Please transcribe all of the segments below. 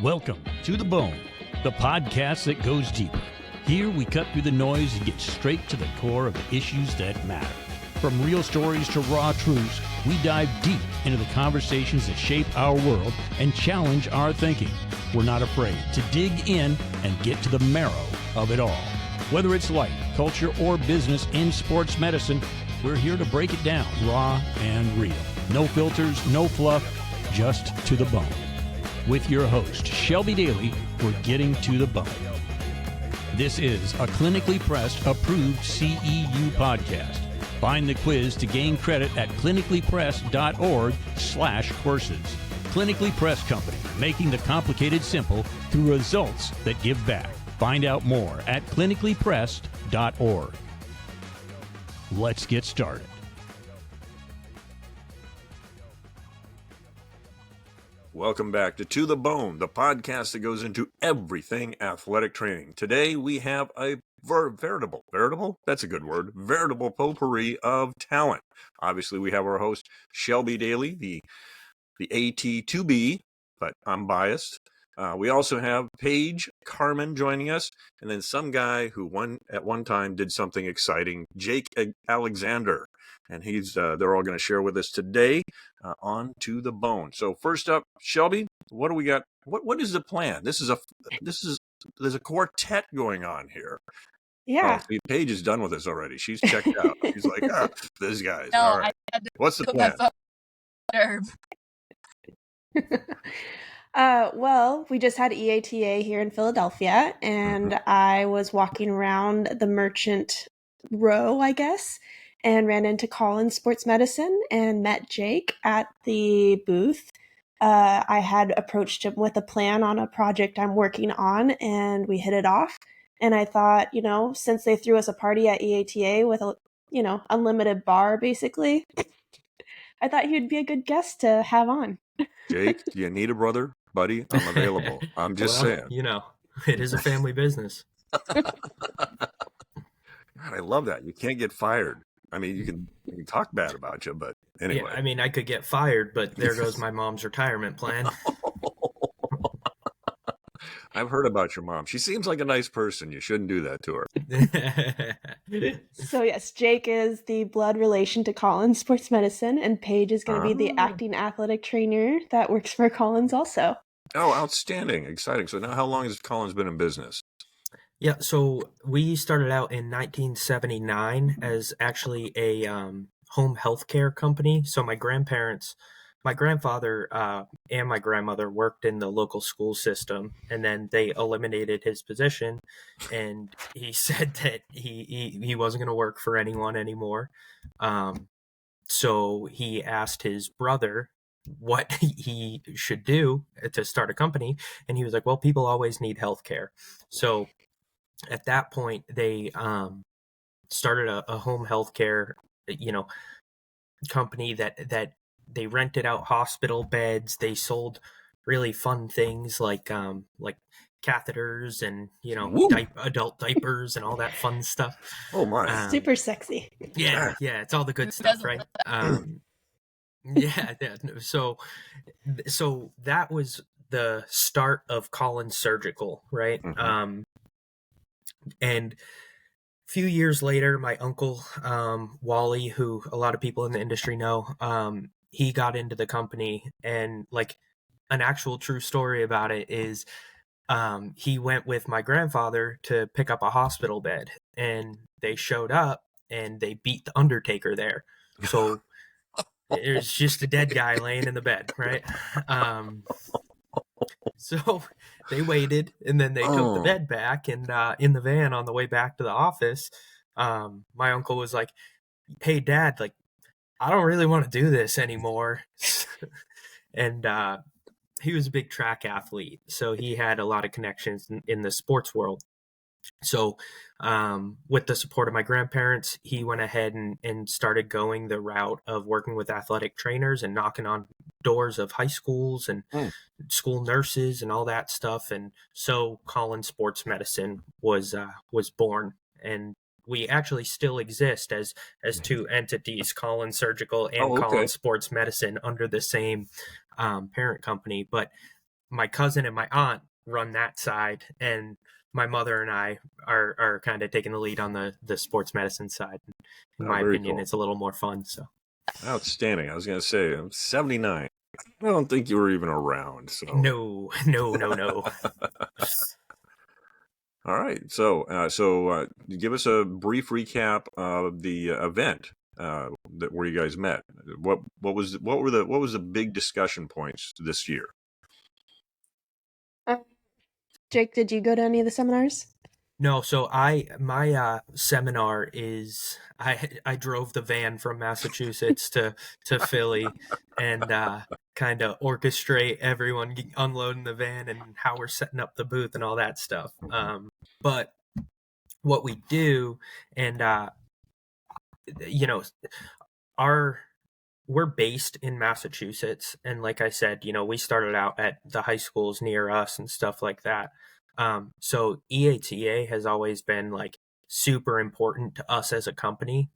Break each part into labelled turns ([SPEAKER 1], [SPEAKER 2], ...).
[SPEAKER 1] Welcome to The Bone, the podcast that goes deeper. Here we cut through the noise and get straight to the core of the issues that matter. From real stories to raw truths, we dive deep into the conversations that shape our world and challenge our thinking. We're not afraid to dig in and get to the marrow of it all. Whether it's life, culture, or business in sports medicine, we're here to break it down raw and real. No filters, no fluff, just to the bone. With your host, Shelby Daly, we're getting to the bone. This is a clinically pressed, approved CEU podcast. Find the quiz to gain credit at clinicallypressed.org/courses. Clinically Pressed Company, making the complicated simple through results that give back. Find out more at clinicallypressed.org. Let's get started.
[SPEAKER 2] Welcome back to the Bone, the podcast that goes into everything athletic training. Today we have a veritable, that's a good word, veritable potpourri of talent. Obviously we have our host, Shelby Daly, the AT2B, but I'm biased. We also have Paige, Carman joining us, and then some guy who at one time did something exciting, Jake Alexander. And they're all going to share with us today on To the Bone. So first up, Shelby, what do we got? What is the plan? There's a quartet going on here.
[SPEAKER 3] Yeah.
[SPEAKER 2] Oh, see, Paige is done with us already. She's checked out. She's like, these guys.
[SPEAKER 4] No,
[SPEAKER 2] all right.
[SPEAKER 4] I had to
[SPEAKER 2] What's the
[SPEAKER 4] put
[SPEAKER 2] plan?
[SPEAKER 4] my phone.
[SPEAKER 3] Well, we just had EATA here in Philadelphia, and I was walking around the merchant row, I guess, and ran into Colin Sports Medicine and met Jake at the booth. I had approached him with a plan on a project I'm working on, and we hit it off. And I thought, since they threw us a party at EATA with a, unlimited bar, basically, I thought he would be a good guest to have on.
[SPEAKER 2] Jake, do you need a brother? Buddy, I'm available. I'm just saying.
[SPEAKER 5] It is a family business.
[SPEAKER 2] God, I love that. You can't get fired. I mean, you can talk bad about you, but anyway.
[SPEAKER 5] Yeah, I mean, I could get fired, but there goes my mom's retirement plan.
[SPEAKER 2] I've heard about your mom. She seems like a nice person. You shouldn't do that to her.
[SPEAKER 3] So yes, Jake is the blood relation to Collins Sports Medicine, and Paige is going to be the acting athletic trainer that works for Collins also.
[SPEAKER 2] Oh, outstanding. Exciting. So now how long has Collins been in business?
[SPEAKER 5] Yeah, so we started out in 1979 as actually a home healthcare company. So my grandfather and my grandmother worked in the local school system, and then they eliminated his position, and he said that he wasn't going to work for anyone anymore. So he asked his brother what he should do to start a company, and he was like, well, people always need healthcare. So at that point, they started a home healthcare, company that they rented out hospital beds. They sold really fun things like catheters and adult diapers and all that fun stuff.
[SPEAKER 2] Oh my!
[SPEAKER 3] Super sexy.
[SPEAKER 5] Yeah, it's all the good stuff, right? Yeah. So that was the start of Collins Surgical, right?
[SPEAKER 2] Mm-hmm.
[SPEAKER 5] And a few years later, my uncle, Wally, who a lot of people in the industry know, he got into the company, and like an actual true story about it is he went with my grandfather to pick up a hospital bed, and they showed up and they beat the Undertaker there. So there's just a dead guy laying in the bed, right? So they waited, and then they took the bed back, and in the van on the way back to the office, my uncle was like, hey, Dad, like, I don't really want to do this anymore. And he was a big track athlete, so he had a lot of connections in the sports world. So with the support of my grandparents, he went ahead and started going the route of working with athletic trainers and knocking on doors of high schools and school nurses and all that stuff. And so Collins Sports Medicine was born, and we actually still exist as two entities, Collins Surgical and Collins Sports Medicine, under the same parent company. But my cousin and my aunt run that side, and my mother and I are kind of taking the lead on the sports medicine side. In my opinion,
[SPEAKER 2] cool.
[SPEAKER 5] it's a little more fun. So
[SPEAKER 2] outstanding. I was going to say, I'm 79. I don't think you were even around. So
[SPEAKER 5] no.
[SPEAKER 2] All right. So give us a brief recap of the event where you guys met. What was the big discussion points this year?
[SPEAKER 3] Jake, did you go to any of the seminars?
[SPEAKER 5] No, so my seminar is I drove the van from Massachusetts to Philly and kind of orchestrate everyone unloading the van and how we're setting up the booth and all that stuff. But what we do, and you know, we're based in Massachusetts, and like I said, we started out at the high schools near us and stuff like that. So EATA has always been like super important to us as a company.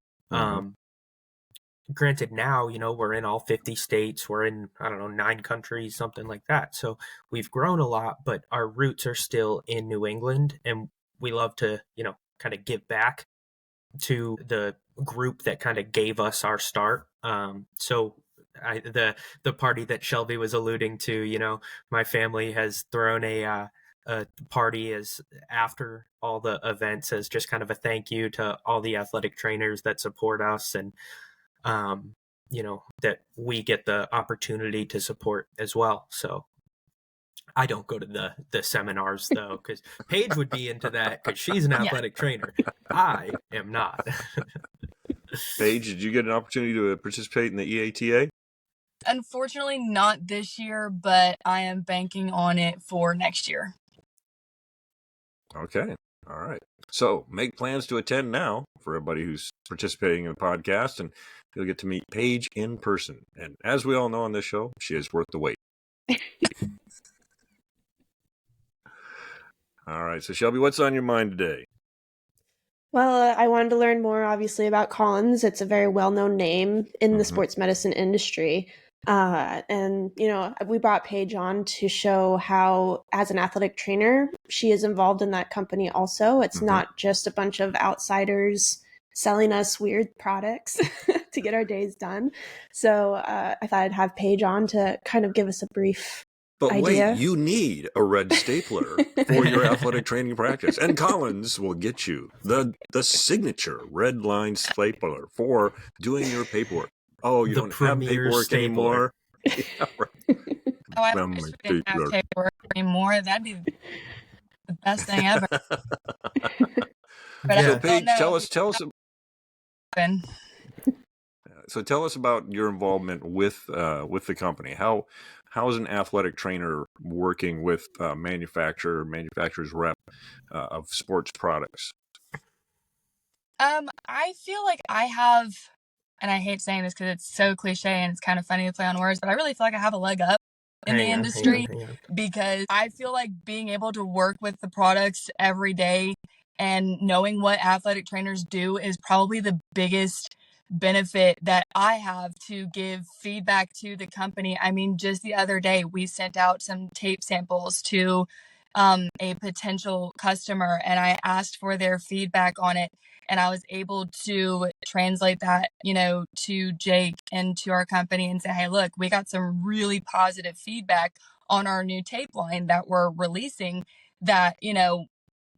[SPEAKER 5] Granted, now we're in all 50 states. We're in, I don't know, 9 countries, something like that. So we've grown a lot, but our roots are still in New England, and we love to kind of give back to the group that kind of gave us our start. So the party that Shelby was alluding to, my family has thrown a party as after all the events as just kind of a thank you to all the athletic trainers that support us, and that we get the opportunity to support as well. So I don't go to the seminars though, because Paige would be into that because she's an athletic trainer. I am not.
[SPEAKER 2] Paige, did you get an opportunity to participate in the EATA?
[SPEAKER 4] Unfortunately, not this year, but I am banking on it for next year.
[SPEAKER 2] Okay. All right. So make plans to attend now for everybody who's participating in the podcast, and you'll get to meet Paige in person. And as we all know on this show, she is worth the wait. All right. So Shelby, what's on your mind today?
[SPEAKER 3] Well, I wanted to learn more, obviously, about Collins. It's a very well-known name in the sports medicine industry. And, we brought Paige on to show how, as an athletic trainer, she is involved in that company also. It's not just a bunch of outsiders selling us weird products to get our days done. So I thought I'd have Paige on to kind of give us a brief idea.
[SPEAKER 2] Wait, you need a red stapler for your athletic training practice. And Collins will get you the signature red line stapler for doing your paperwork. Oh, you don't have paperwork
[SPEAKER 5] stapler
[SPEAKER 2] anymore? Yeah, right.
[SPEAKER 4] Oh, I wish we didn't have paperwork anymore. That'd be the best thing ever. But
[SPEAKER 2] so Paige, tell us. So tell us about your involvement with the company. How is an athletic trainer working with manufacturer's rep of sports products?
[SPEAKER 4] I feel like I have, and I hate saying this because it's so cliche and it's kind of funny to play on words, but I really feel like I have a leg up in the industry because I feel like being able to work with the products every day and knowing what athletic trainers do is probably the biggest benefit that I have to give feedback to the company. I mean, just the other day, we sent out some tape samples to a potential customer, and I asked for their feedback on it. And I was able to translate that, to Jake and to our company and say, hey, look, we got some really positive feedback on our new tape line that we're releasing that,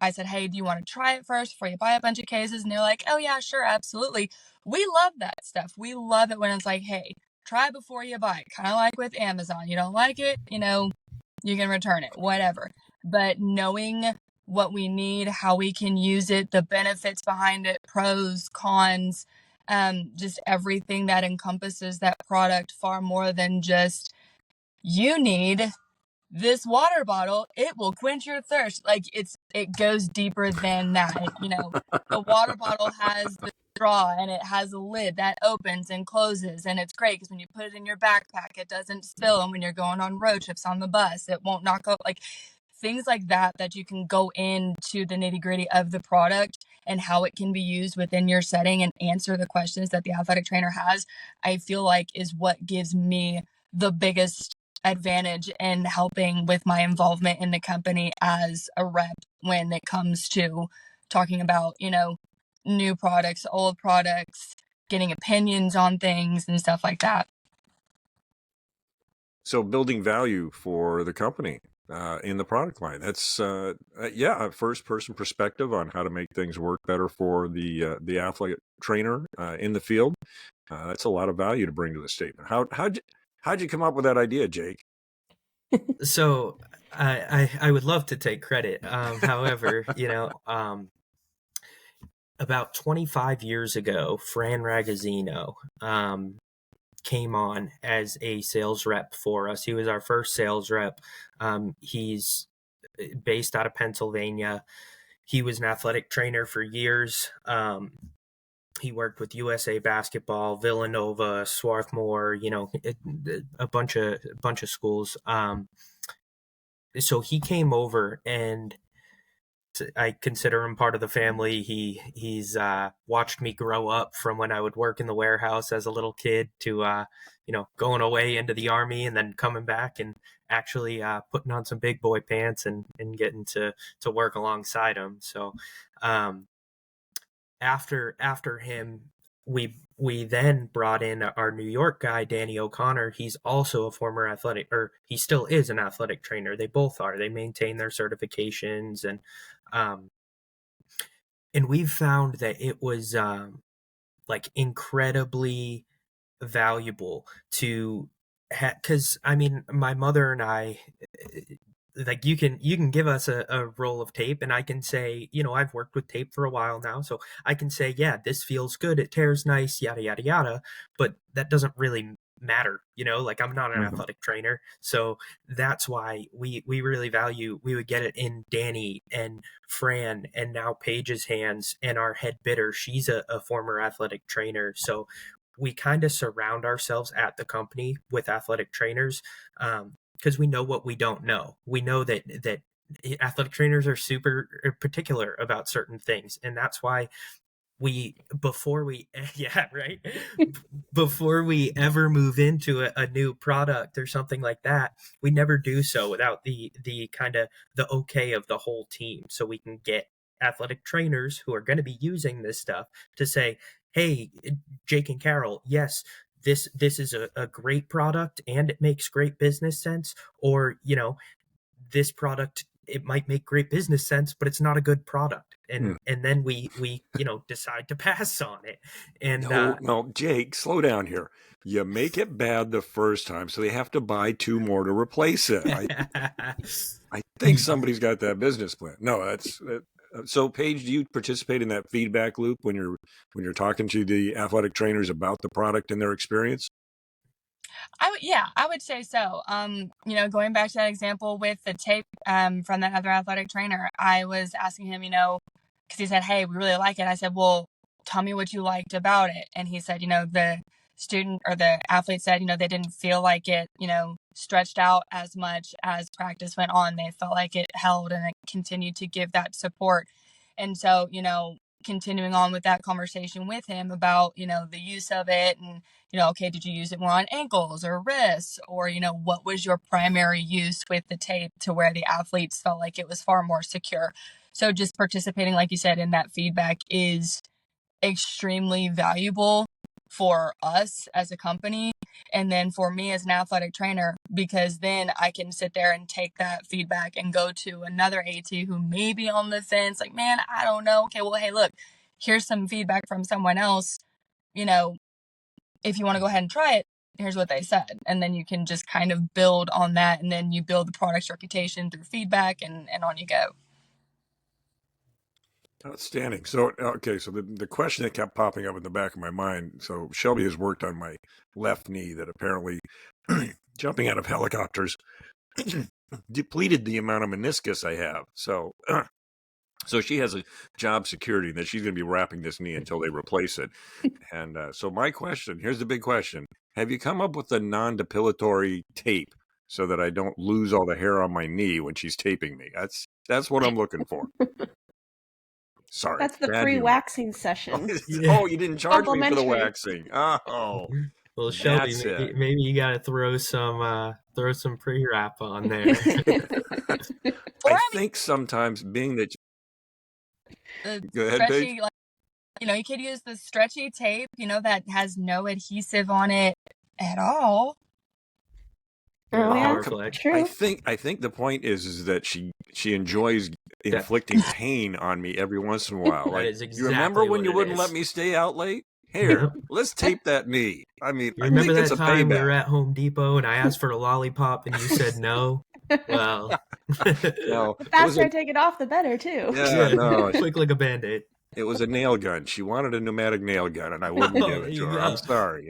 [SPEAKER 4] I said, hey, do you want to try it first before you buy a bunch of cases? And they're like, oh, yeah, sure, absolutely. We love that stuff. We love it when it's like, hey, try before you buy. Kind of like with Amazon. You don't like it, you can return it, whatever. But knowing what we need, how we can use it, the benefits behind it, pros, cons, just everything that encompasses that product far more than just you need this water bottle, it will quench your thirst. Like it goes deeper than that. The water bottle has the straw and it has a lid that opens and closes, and it's great because when you put it in your backpack, it doesn't spill, and when you're going on road trips on the bus, it won't knock out. Like things like that you can go into the nitty-gritty of the product and how it can be used within your setting and answer the questions that the athletic trainer has, I feel like is what gives me the biggest advantage in helping with my involvement in the company as a rep when it comes to talking about, new products, old products, getting opinions on things and stuff like that.
[SPEAKER 2] So building value for the company in the product line. That's a first person perspective on how to make things work better for the athlete trainer in the field. That's a lot of value to bring to the statement. How'd you come up with that idea, Jake?
[SPEAKER 5] So I would love to take credit. However, about 25 years ago, Fran Ragazzino came on as a sales rep for us. He was our first sales rep. He's based out of Pennsylvania. He was an athletic trainer for years. He worked with USA Basketball, Villanova, Swarthmore, a bunch of schools. So he came over, and I consider him part of the family. He's watched me grow up from when I would work in the warehouse as a little kid to going away into the Army and then coming back and actually putting on some big boy pants and getting to work alongside him. So after him, we then brought in our New York guy, Danny O'Connor. He's also a former athletic, or he still is an athletic trainer. They both are. They maintain their certifications, and we've found that it was like incredibly valuable to because my mother and I, like, you can give us a roll of tape and I can say, I've worked with tape for a while now, so I can say, yeah, this feels good, it tears nice, yada yada yada, but that doesn't really matter, like, I'm not an athletic trainer. So that's why we really value, we would get it in Danny and Fran and now Paige's hands, and our head bidder, she's a former athletic trainer. So we kind of surround ourselves at the company with athletic trainers, because we know what we don't know. We know that athletic trainers are super particular about certain things, and that's why before we ever move into a new product or something like that, we never do so without the kind of the okay of the whole team, so we can get athletic trainers who are going to be using this stuff to say, hey, Jake and Carol, yes, this is a great product and it makes great business sense, or this product, it might make great business sense, but it's not a good product. And then we decide to pass on it. And
[SPEAKER 2] no, Jake, slow down here. You make it bad the first time, so they have to buy 2 more to replace it. I think somebody's got that business plan. No, that's so. Paige, do you participate in that feedback loop when you're talking to the athletic trainers about the product and their experience?
[SPEAKER 4] I would say so. Going back to that example with the tape from that other athletic trainer, I was asking him, because he said, hey, we really like it. I said, well, tell me what you liked about it. And he said, the student or the athlete said, they didn't feel like it, stretched out as much as practice went on. They felt like it held and it continued to give that support. And so, continuing on with that conversation with him about, the use of it and, okay, did you use it more on ankles or wrists, or, what was your primary use with the tape to where the athletes felt like it was far more secure. So just participating, like you said, in that feedback is extremely valuable for us as a company. And then for me as an athletic trainer, because then I can sit there and take that feedback and go to another AT who may be on the fence, like, man, I don't know. Okay, well, hey, look, here's some feedback from someone else. If you want to go ahead and try it, here's what they said. And then you can just kind of build on that. And then you build the product's reputation through feedback, and on you go.
[SPEAKER 2] Outstanding. So, okay, so the question that kept popping up in the back of my mind, so Shelby has worked on my left knee that apparently jumping out of helicopters depleted the amount of meniscus I have. So, so she has a job security that she's going to be wrapping this knee until they replace it. And so my question, here's the big question. Have you come up with a non-depilatory tape so that I don't lose all the hair on my knee when she's taping me? That's what I'm looking for. Sorry.
[SPEAKER 3] That's the free waxing session.
[SPEAKER 2] Oh, you didn't charge me for the waxing. Oh.
[SPEAKER 5] Well, Shelby,
[SPEAKER 2] That's it.
[SPEAKER 5] maybe you got to throw some pre-wrap on there.
[SPEAKER 2] I think sometimes being that. Go ahead, Paige.
[SPEAKER 4] Stretchy, you could use the stretchy tape, that has no adhesive on it at all.
[SPEAKER 3] Oh yeah, true.
[SPEAKER 2] I think the point is that she enjoys inflicting pain on me every once in a while.
[SPEAKER 5] That is exactly
[SPEAKER 2] you remember when
[SPEAKER 5] what
[SPEAKER 2] you
[SPEAKER 5] it
[SPEAKER 2] wouldn't
[SPEAKER 5] is.
[SPEAKER 2] let me stay out late? Here, let's tape that knee. I mean,
[SPEAKER 5] you remember
[SPEAKER 2] I think
[SPEAKER 5] that
[SPEAKER 2] it's a
[SPEAKER 5] time
[SPEAKER 2] payback.
[SPEAKER 5] we were at Home Depot and I asked for a lollipop and you said no? Well,
[SPEAKER 2] No,
[SPEAKER 3] the faster I take it off, the better too.
[SPEAKER 2] Yeah, no,
[SPEAKER 5] quick like a Band-Aid.
[SPEAKER 2] It was a nail gun. She wanted a pneumatic nail gun, and I wouldn't give it to her. I'm sorry,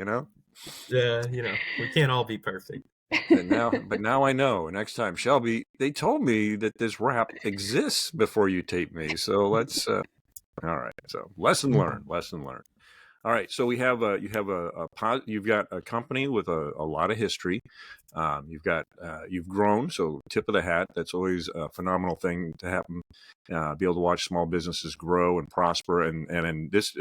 [SPEAKER 5] Yeah, we can't all be perfect.
[SPEAKER 2] But now I know. Next time, Shelby, they told me that this wrap exists before you tape me. So let's. All right. So lesson learned. Lesson learned. All right. So you've got a company with a lot of history. You've grown. So tip of the hat. That's always a phenomenal thing to happen. Be able to watch small businesses grow and prosper. And in this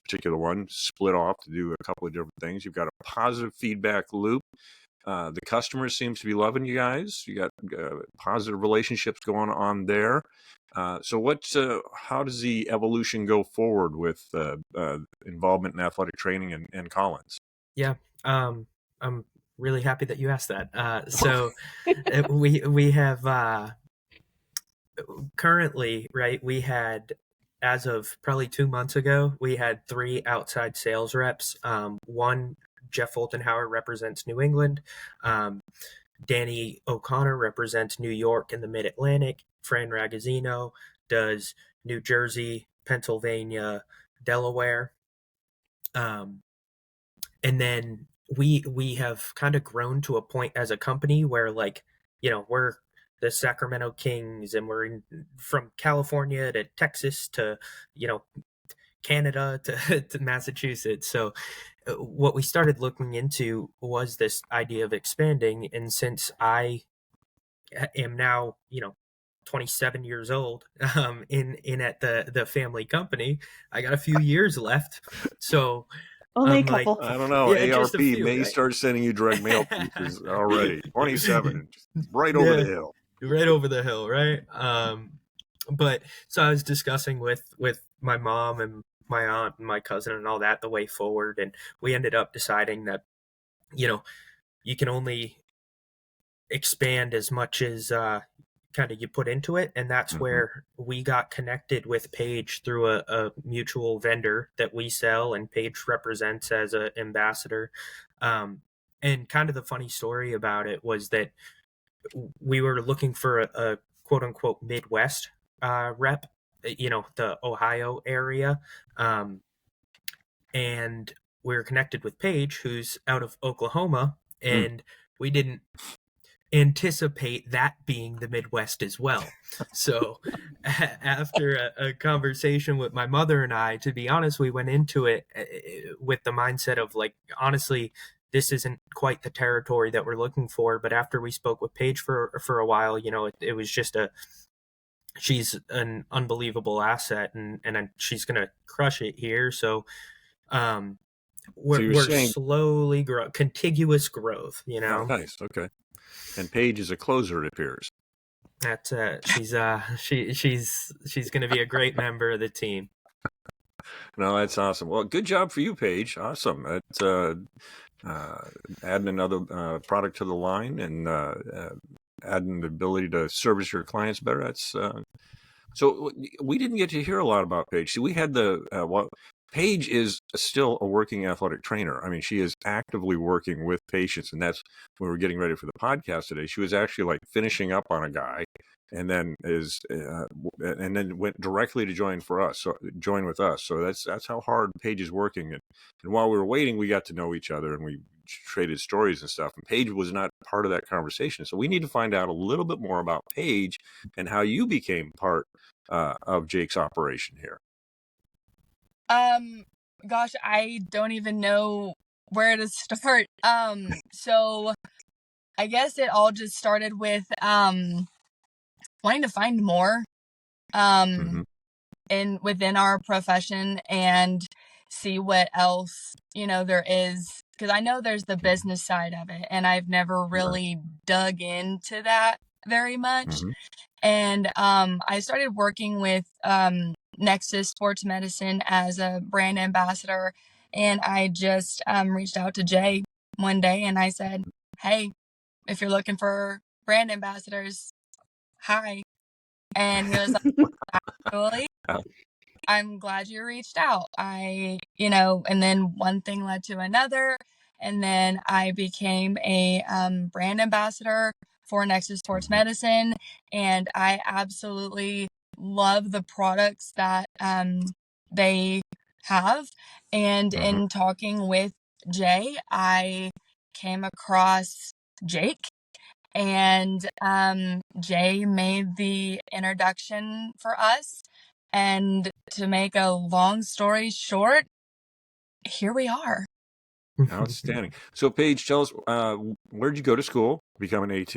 [SPEAKER 2] particular one, split off to do a couple of different things. You've got a positive feedback loop. The customers seems to be loving you guys. You got positive relationships going on there. So how does the evolution go forward with involvement in athletic training and Collins?
[SPEAKER 5] Yeah, I'm really happy that you asked that. So we have currently, right, we had, as of probably 2 months ago, we had 3 outside sales reps. One, Jeff Oltenhauer, represents New England. Danny O'Connor represents New York and the Mid-Atlantic. Fran Ragazzino does New Jersey, Pennsylvania, Delaware. And then we have kind of grown to a point as a company where, we're the Sacramento Kings, and we're from California to Texas to, Canada to Massachusetts. So what we started looking into was this idea of expanding. And since I am now, 27 years old, in at the family company, I got a few years left. So
[SPEAKER 3] only a couple.
[SPEAKER 2] I don't know.
[SPEAKER 5] Yeah,
[SPEAKER 2] ARP
[SPEAKER 5] few,
[SPEAKER 2] may start sending you direct mail pieces already. 27, right over the hill.
[SPEAKER 5] Right over the hill, right? But so I was discussing with my mom and my aunt and my cousin and all that the way forward, and we ended up deciding that you can only expand as much as kind of you put into it, and that's where we got connected with Paige through a mutual vendor that we sell, and Paige represents as an ambassador. And kind of the funny story about it was that we were looking for a quote unquote Midwest rep, the Ohio area. And we were connected with Paige, who's out of Oklahoma, and we didn't anticipate that being the Midwest as well. So after a conversation with my mother and I, to be honest, we went into it with the mindset of, honestly, this isn't quite the territory that we're looking for. But after we spoke with Paige for a while, it was just she's an unbelievable asset, and she's going to crush it here. So we're slowly growing, contiguous growth,
[SPEAKER 2] Oh, nice. Okay. And Paige is a closer, it appears.
[SPEAKER 5] That's she's going to be a great member of the team.
[SPEAKER 2] No, that's awesome. Well, good job for you, Paige. Awesome. That's adding another product to the line and adding the ability to service your clients better. That's so we didn't get to hear a lot about Paige. See, we had Paige is still a working athletic trainer. I mean, she is actively working with patients, and that's when we were getting ready for the podcast today. She was actually finishing up on a guy, and then went directly to join with us. So that's how hard Paige is working. And while we were waiting, we got to know each other, and we traded stories and stuff. And Paige was not part of that conversation. So we need to find out a little bit more about Paige and how you became part of Jake's operation here.
[SPEAKER 4] Gosh, I don't even know where to start. So I guess it all just started with wanting to find more within our profession and see what else there is because I know there's the business side of it, and I've never really dug into that very much.
[SPEAKER 2] Mm-hmm.
[SPEAKER 4] And I started working with Nexus Sports Medicine as a brand ambassador, and I just reached out to Jay one day and I said, hey, if you're looking for brand ambassadors, hi. And he was like, actually, I'm glad you reached out. And then one thing led to another. And then I became a brand ambassador for Nexus Sports Medicine. And I absolutely love the products that they have. And in talking with Jay, I came across Jake. And Jay made the introduction for us. And to make a long story short, here we are.
[SPEAKER 2] Outstanding. So, Paige, tell us, where'd you go to school, become an AT?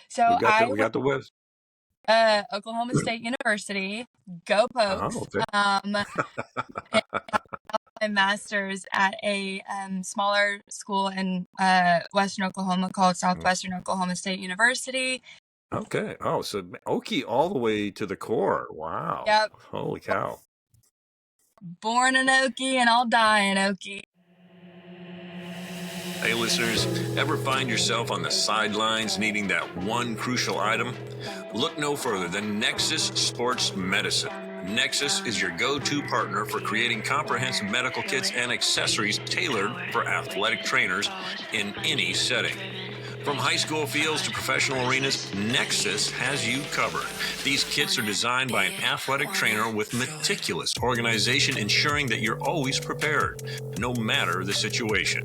[SPEAKER 4] So
[SPEAKER 2] we got the West.
[SPEAKER 4] Oklahoma State University, go Pokes.
[SPEAKER 2] Okay.
[SPEAKER 4] My master's at a smaller school in Western Oklahoma called Southwestern Oklahoma State University.
[SPEAKER 2] Okay. Oh, so Okie all the way to the core. Wow.
[SPEAKER 4] Yep.
[SPEAKER 2] Holy cow.
[SPEAKER 4] Born in Okie and I'll die in Okie.
[SPEAKER 2] Hey, listeners, ever find yourself on the sidelines needing that one crucial item? Look no further than Nexus Sports Medicine. Nexus is your go-to partner for creating comprehensive medical kits and accessories tailored for athletic trainers in any setting. From high school fields to professional arenas, Nexus has you covered. These kits are designed by an athletic trainer with meticulous organization, ensuring that you're always prepared, no matter the situation.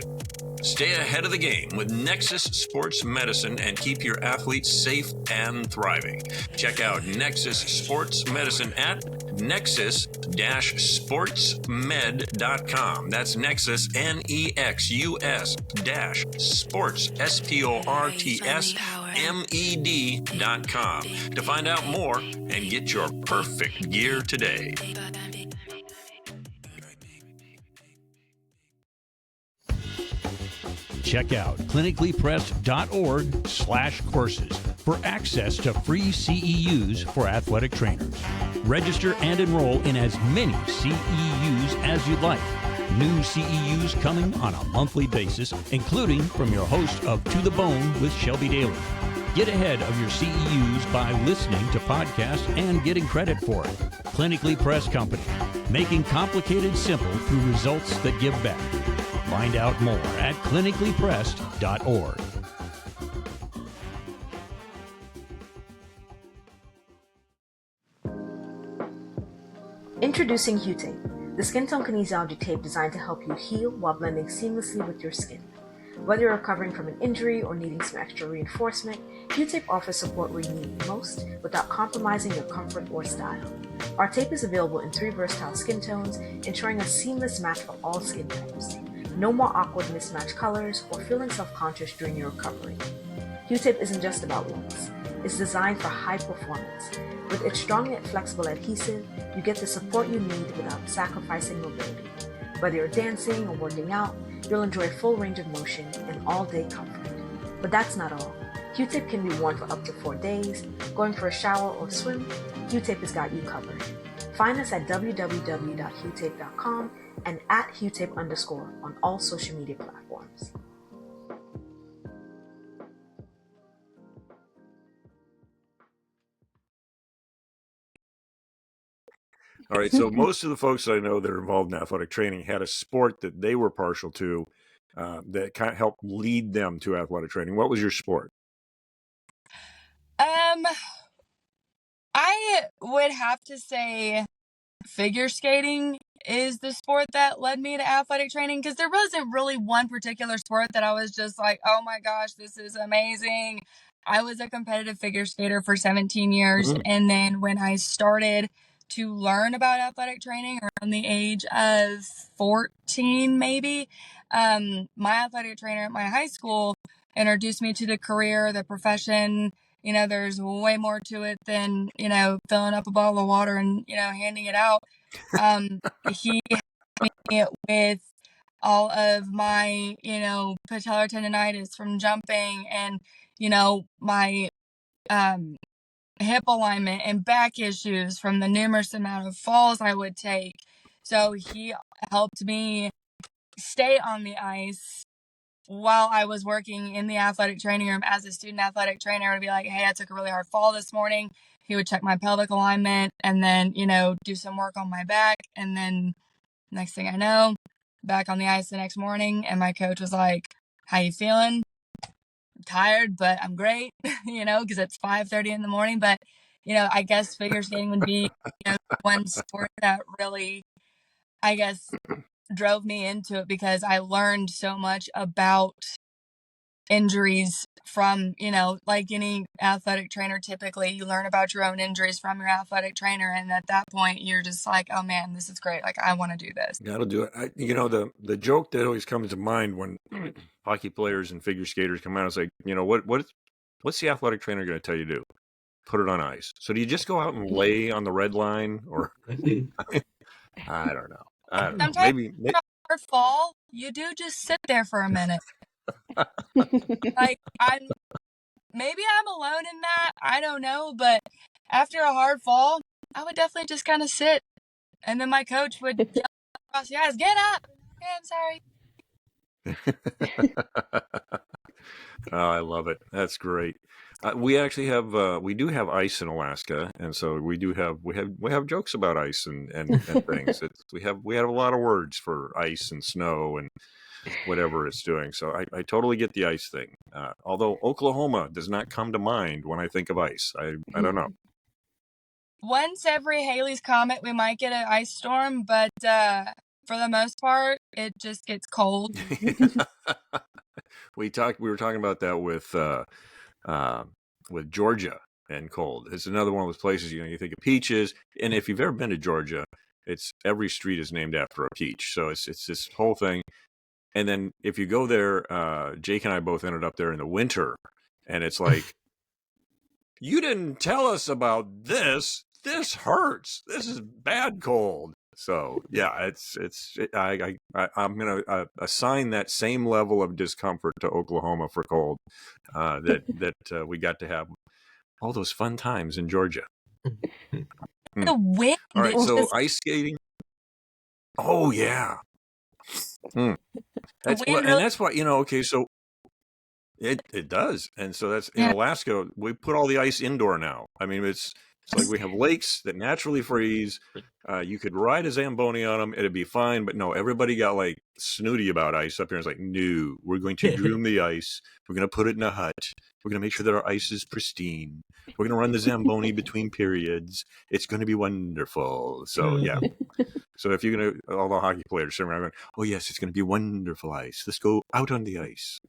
[SPEAKER 2] Stay ahead of the game with Nexus Sports Medicine and keep your athletes safe and thriving. Check out Nexus Sports Medicine at nexus-sportsmed.com. That's Nexus, Nexus-sports, SPORTSMED.com to find out more and get your perfect gear today.
[SPEAKER 1] Check out clinicallypressed.org/courses for access to free CEUs for athletic trainers. Register and enroll in as many CEUs as you'd like. New CEUs coming on a monthly basis, including from your host of To The Bone with Shelby Daly. Get ahead of your CEUs by listening to podcasts and getting credit for it. Clinically Pressed Company, making complicated simple through results that give back. Find out more at clinicallypressed.org.
[SPEAKER 6] Introducing Q-Tape, the skin tone kinesiology tape designed to help you heal while blending seamlessly with your skin. Whether you're recovering from an injury or needing some extra reinforcement, Q-Tape offers support where you need it most without compromising your comfort or style. Our tape is available in 3 versatile skin tones, ensuring a seamless match for all skin types. No more awkward mismatched colors or feeling self-conscious during your recovery. Q-Tape isn't just about looks. It's designed for high performance. With its strong yet flexible adhesive, you get the support you need without sacrificing mobility. Whether you're dancing or working out, you'll enjoy full range of motion and all-day comfort. But that's not all. Q-Tape can be worn for up to 4 days. Going for a shower or swim, Q-Tape has got you covered. Find us at www.qtape.com and at @QTape_ on all social media platforms.
[SPEAKER 2] All right, so most of the folks that I know that are involved in athletic training had a sport that they were partial to that kind of helped lead them to athletic training. What was your sport?
[SPEAKER 4] I would have to say figure skating is the sport that led me to athletic training, because there wasn't really one particular sport that I was just like, oh my gosh, this is amazing. I was a competitive figure skater for 17 years. And then when I started to learn about athletic training around the age of 14, maybe, my athletic trainer at my high school introduced me to the career, the profession. There's way more to it than, filling up a bottle of water and, handing it out. He helped me with all of my, patellar tendonitis from jumping and, my hip alignment and back issues from the numerous amount of falls I would take. So he helped me stay on the ice while I was working in the athletic training room as a student athletic trainer. I would be like, hey, I took a really hard fall this morning. He would check my pelvic alignment and then, do some work on my back. And then next thing I know, back on the ice the next morning. And my coach was like, how you feeling? I'm tired, but I'm great, because it's 5:30 in the morning. But, I guess figure skating would be, one sport that really, I guess, drove me into it because I learned so much about injuries from, like any athletic trainer, typically you learn about your own injuries from your athletic trainer. And at that point, you're just like, oh man, this is great. Like, I want to do this.
[SPEAKER 2] That'll do it. The joke that always comes to mind when hockey players and figure skaters come out is like, what's the athletic trainer going to tell you to do? Put it on ice. So do you just go out and lay on the red line, or I don't know.
[SPEAKER 4] Sometimes
[SPEAKER 2] Maybe
[SPEAKER 4] for a hard fall, you do just sit there for a minute. Like, maybe I'm alone in that. I don't know. But after a hard fall, I would definitely just kind of sit. And then my coach would yell across the ice, get up. Yeah, I'm sorry.
[SPEAKER 2] Oh, I love it. That's great. We actually have we do have ice in Alaska, and so we have jokes about ice and things. We have a lot of words for ice and snow and whatever it's doing. So I totally get the ice thing. Although Oklahoma does not come to mind when I think of ice. I don't know.
[SPEAKER 4] Once every Halley's Comet, we might get an ice storm, but for the most part, it just gets cold.
[SPEAKER 2] We were talking about that with Georgia and cold. It's another one of those places, you think of peaches, and if you've ever been to Georgia, it's every street is named after a peach. So it's this whole thing. And then if you go there, Jake and I both ended up there in the winter, and it's like, you didn't tell us about this. This hurts. This is bad cold. So yeah, I'm gonna assign that same level of discomfort to Oklahoma for cold that we got to have all those fun times in Georgia.
[SPEAKER 4] The wind.
[SPEAKER 2] All right, so ice skating. Oh yeah. That's why okay. So it does, and so that's in Alaska. We put all the ice indoor now. I mean, it's like we have lakes that naturally freeze. You could ride a Zamboni on them; it'd be fine. But no, everybody got like snooty about ice up here. It's like, no, we're going to groom the ice. We're going to put it in a hut. We're going to make sure that our ice is pristine. We're going to run the Zamboni between periods. It's going to be wonderful. So yeah. So if you're going to, all the hockey players sitting around going, oh yes, it's going to be wonderful ice. Let's go out on the ice.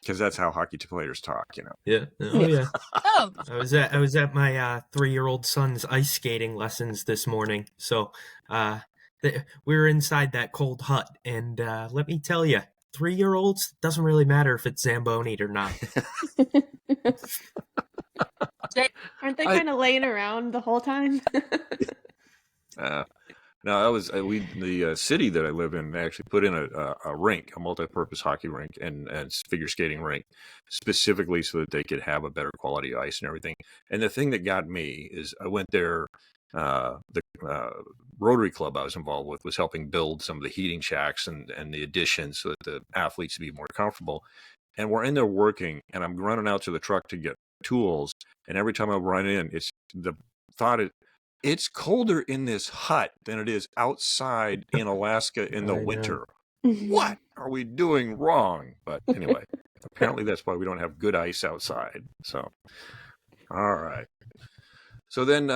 [SPEAKER 2] Because that's how hockey players talk,
[SPEAKER 5] Yeah. Oh yeah.
[SPEAKER 4] Oh.
[SPEAKER 5] I was at my 3-year-old son's ice skating lessons this morning. So we were inside that cold hut, and let me tell you, 3-year-olds, doesn't really matter if it's Zamboni'd or not.
[SPEAKER 3] Aren't they kind of laying around the whole time?
[SPEAKER 2] No, that was the city that I live in actually put in a rink, a multi-purpose hockey rink and figure skating rink, specifically so that they could have a better quality ice and everything. And the thing that got me is I went there. The Rotary Club I was involved with was helping build some of the heating shacks and the additions so that the athletes would be more comfortable. And we're in there working, and I'm running out to the truck to get tools. And every time I run in, it's the thought it's colder in this hut than it is outside in Alaska in the winter. What are we doing wrong? But anyway, apparently that's why we don't have good ice outside. So, all right. So then,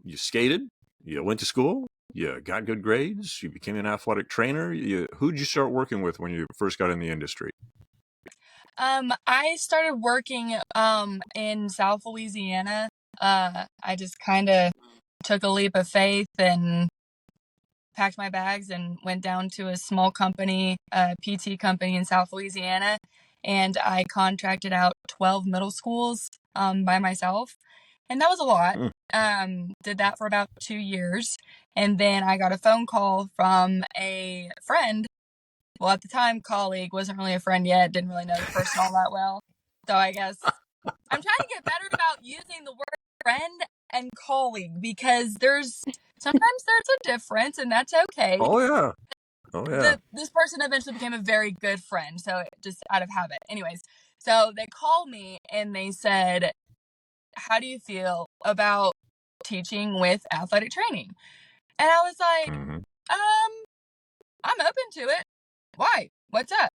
[SPEAKER 2] you skated, you went to school, you got good grades, you became an athletic trainer. Who'd you start working with when you first got in the industry?
[SPEAKER 4] I started working in South Louisiana. I just kind of took a leap of faith and packed my bags and went down to a small company, a PT company in South Louisiana, and I contracted out 12 middle schools by myself. And that was a lot. Did that for about 2 years. And then I got a phone call from a friend. Well, at the time, colleague, wasn't really a friend yet, didn't really know the person all that well. So I guess I'm trying to get better about using the word friend and colleague, because sometimes there's a difference, and that's okay.
[SPEAKER 2] Oh yeah.
[SPEAKER 4] This person eventually became a very good friend, so just out of habit. Anyways, so they called me and they said, how do you feel about teaching with athletic training? And I was like, I'm open to it. Why? What's up?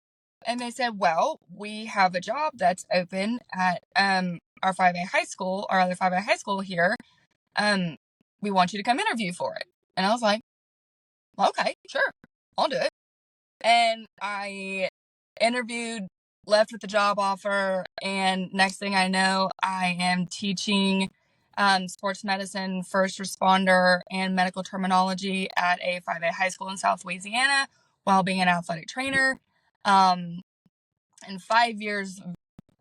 [SPEAKER 4] And they said, well, we have a job that's open at our 5A high school, our other 5A high school here. We want you to come interview for it. And I was like, okay, sure, I'll do it. And I interviewed, left with the job offer, and next thing I know, I am teaching sports medicine, first responder, and medical terminology at a 5A high school in South Louisiana while being an athletic trainer. And 5 years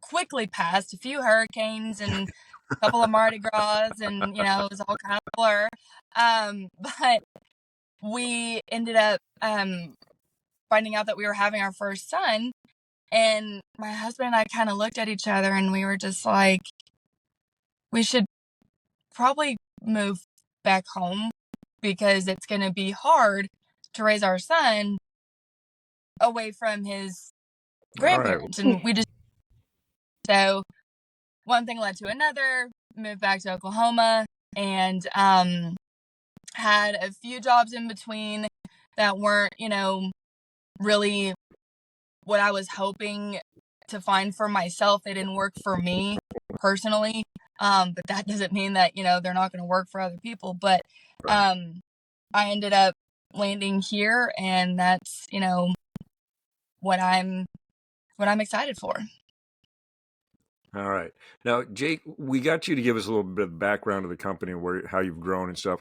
[SPEAKER 4] quickly passed, a few hurricanes and a couple of Mardi Gras, and, it was all kind of blur. But we ended up finding out that we were having our first son, and my husband and I kind of looked at each other and we were just like, we should probably move back home, because it's going to be hard to raise our son away from his grandparents. Right. And so one thing led to another, moved back to Oklahoma, and had a few jobs in between that weren't, really what I was hoping to find for myself. They didn't work for me personally. But that doesn't mean that, they're not going to work for other people. But I ended up landing here, and that's, what I'm excited for.
[SPEAKER 2] All right. Now, Jake, we got you to give us a little bit of background of the company and how you've grown and stuff.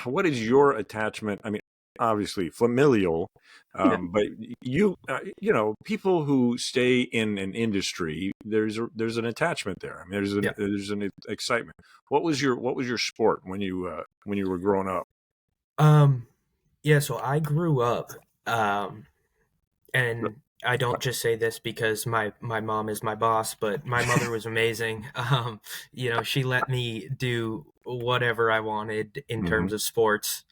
[SPEAKER 2] What is your attachment? I mean, obviously familial, but people who stay in an industry, there's an attachment there. I mean, there's an excitement. What was your sport when you were growing up?
[SPEAKER 5] So I grew up, and I don't just say this because my mom is my boss, but my mother was amazing. She let me do whatever I wanted in terms of sports.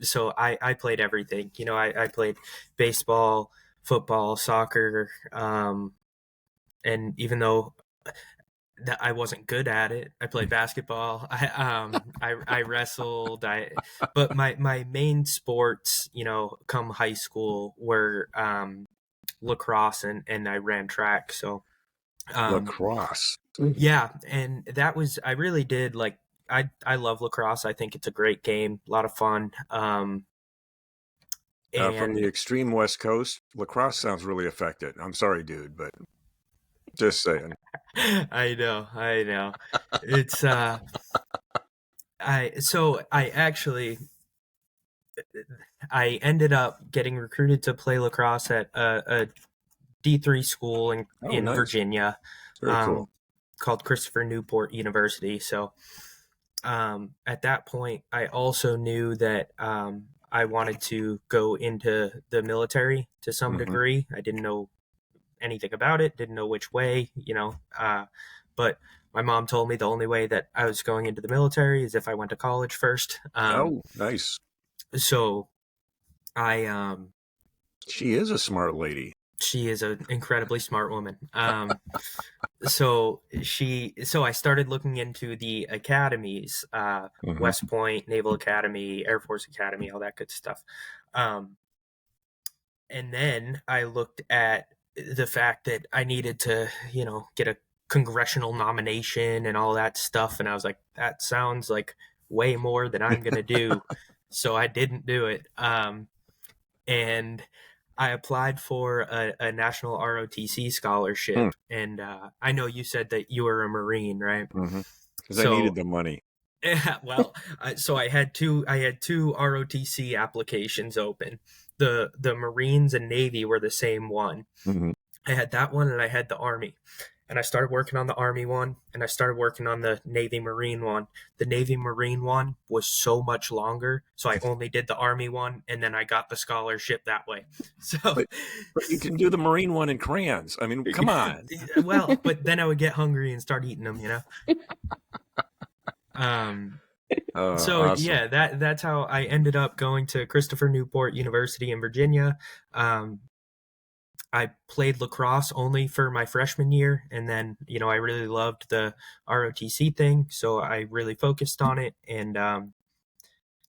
[SPEAKER 5] So I played everything. I played baseball, football, soccer, and even though that I wasn't good at it, I played basketball. I wrestled. But my main sports, come high school, were lacrosse and I ran track. So
[SPEAKER 2] lacrosse.
[SPEAKER 5] Yeah, and that was, I really did like, I love lacrosse. I think it's a great game, a lot of fun.
[SPEAKER 2] From the extreme West Coast, lacrosse sounds really affected. I'm sorry, dude, but just saying.
[SPEAKER 5] I know. It's I ended up getting recruited to play lacrosse at a D3 school in nice. Virginia.
[SPEAKER 2] Very cool.
[SPEAKER 5] Called Christopher Newport University. So at that point, I also knew that I wanted to go into the military to some degree. I didn't know anything about it, didn't know which way, but my mom told me the only way that I was going into the military is if I went to college first.
[SPEAKER 2] Nice.
[SPEAKER 5] So
[SPEAKER 2] she is a smart lady.
[SPEAKER 5] She is an incredibly smart woman. So I started looking into the academies, West Point, Naval Academy, Air Force Academy, all that good stuff. And then I looked at the fact that I needed to, get a congressional nomination and all that stuff. And I was like, that sounds like way more than I'm going to do. So I didn't do it. And I applied for a national ROTC scholarship. And I know you said that you were a Marine, right?
[SPEAKER 2] Because I needed the money.
[SPEAKER 5] Well, so I had two ROTC applications open. The Marines and Navy were the same one. I had that one and I had the Army. and I started working on the Army one, and I started working on the Navy Marine one. The Navy Marine one was so much longer, so I only did the Army one, and then I got the scholarship that way. So,
[SPEAKER 2] but you can do the Marine one in crayons. I mean, come on.
[SPEAKER 5] Well, but then I would get hungry and start eating them, you know. So
[SPEAKER 2] Awesome.
[SPEAKER 5] yeah, that's how I ended up going to Christopher Newport University in Virginia. I played lacrosse only for my freshman year, and then I really loved the ROTC thing, so I really focused on it and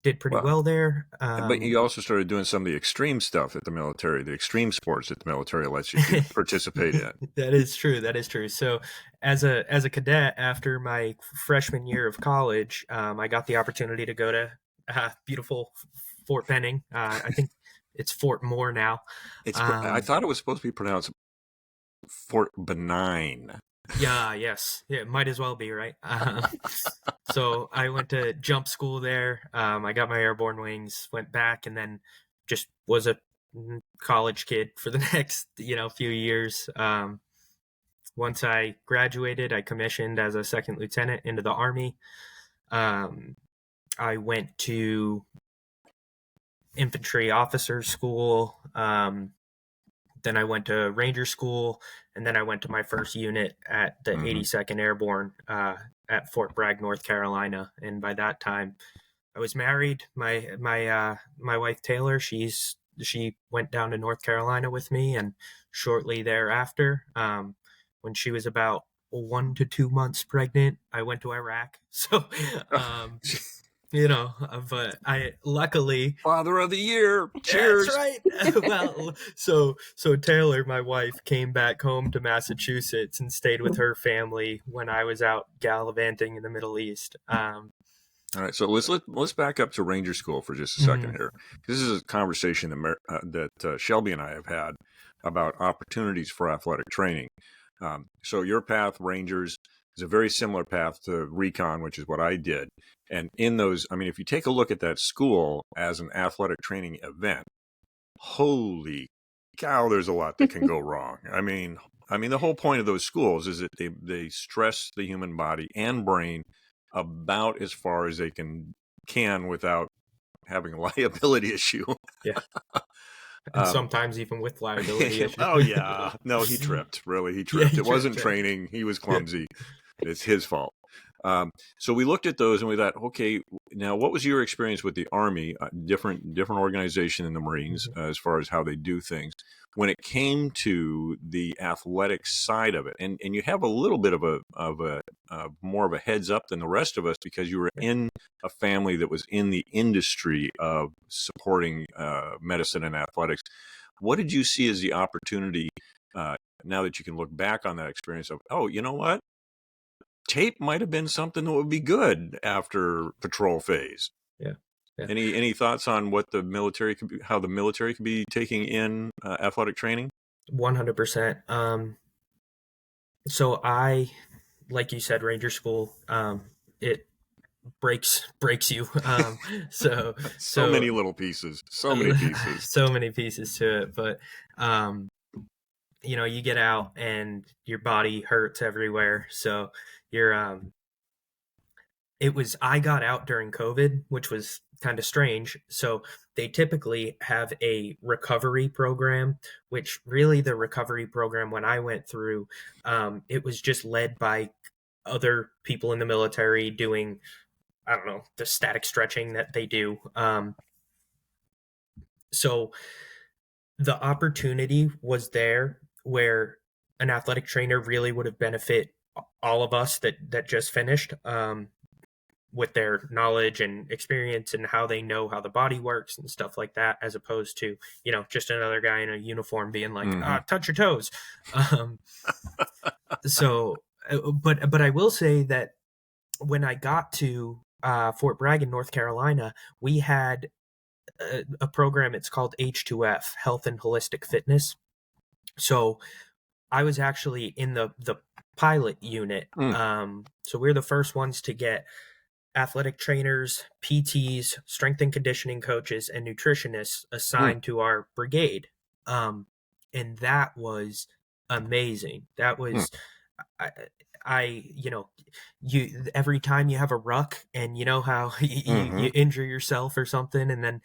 [SPEAKER 5] did pretty well there.
[SPEAKER 2] But you also started doing some of the extreme stuff at the military, the extreme sports that the military lets you participate in.
[SPEAKER 5] That is true. So as a cadet, after my freshman year of college, I got the opportunity to go to beautiful Fort Benning. I think it's Fort Moore now.
[SPEAKER 2] I thought it was supposed to be pronounced Fort Benign.
[SPEAKER 5] Yeah, yes. Yeah, it might as well be, right? So I went to jump school there. I got my airborne wings, went back, and then just was a college kid for the next, few years. Once I graduated, I commissioned as a second lieutenant into the Army. I went to infantry officer school. Then I went to Ranger school, and then I went to my first unit at the 82nd Airborne at Fort Bragg, North Carolina. And by that time, I was married. My wife Taylor, she went down to North Carolina with me, and shortly thereafter, when she was about 1 to 2 months pregnant, I went to Iraq. So. But I luckily
[SPEAKER 2] Father of the Year. Cheers.
[SPEAKER 5] That's right. Well, so Taylor, my wife, came back home to Massachusetts and stayed with her family when I was out gallivanting in the Middle East.
[SPEAKER 2] All right, so let's back up to Ranger School for just a second here. This is a conversation that Shelby and I have had about opportunities for athletic training. So your path, Rangers, is a very similar path to recon, which is what I did. And in those, I mean, if you take a look at that school as an athletic training event, holy cow, there's a lot that can go wrong. I mean, the whole point of those schools is that they stress the human body and brain about as far as they can without having a liability issue.
[SPEAKER 5] Yeah. And sometimes even with liability issues.
[SPEAKER 2] Oh, yeah. No, he tripped. Really, he tripped. It wasn't training. He was clumsy. Yeah. It's his fault. So we looked at those and we thought, okay, now what was your experience with the Army, different organization in the Marines, as far as how they do things when it came to the athletic side of it? And you have a little bit of a more of a heads up than the rest of us because you were in a family that was in the industry of supporting medicine and athletics. What did you see as the opportunity now that you can look back on that experience of, oh, you know what? Tape might have been something that would be good after patrol phase.
[SPEAKER 5] Yeah.
[SPEAKER 2] Any thoughts on what the military could be, how the military could be taking in athletic training?
[SPEAKER 5] 100%. So I, like you said, Ranger School, it breaks you. So
[SPEAKER 2] many little pieces, so many pieces
[SPEAKER 5] to it. But you get out and your body hurts everywhere. So I got out during COVID, which was kind of strange. So they typically have a recovery program, which really the recovery program when I went through, it was just led by other people in the military doing, I don't know, the static stretching that they do. So the opportunity was there where an athletic trainer really would have benefit all of us that just finished with their knowledge and experience and how they know how the body works and stuff like that, as opposed to, just another guy in a uniform being like, touch your toes. But I will say that when I got to Fort Bragg in North Carolina, we had a program. It's called H2F, Health and Holistic Fitness. So I was actually in the pilot unit. So we're the first ones to get athletic trainers, PTs, strength and conditioning coaches, and nutritionists assigned to our brigade. And that was amazing. That was, I you every time you have a ruck and you know how you injure yourself or something, and then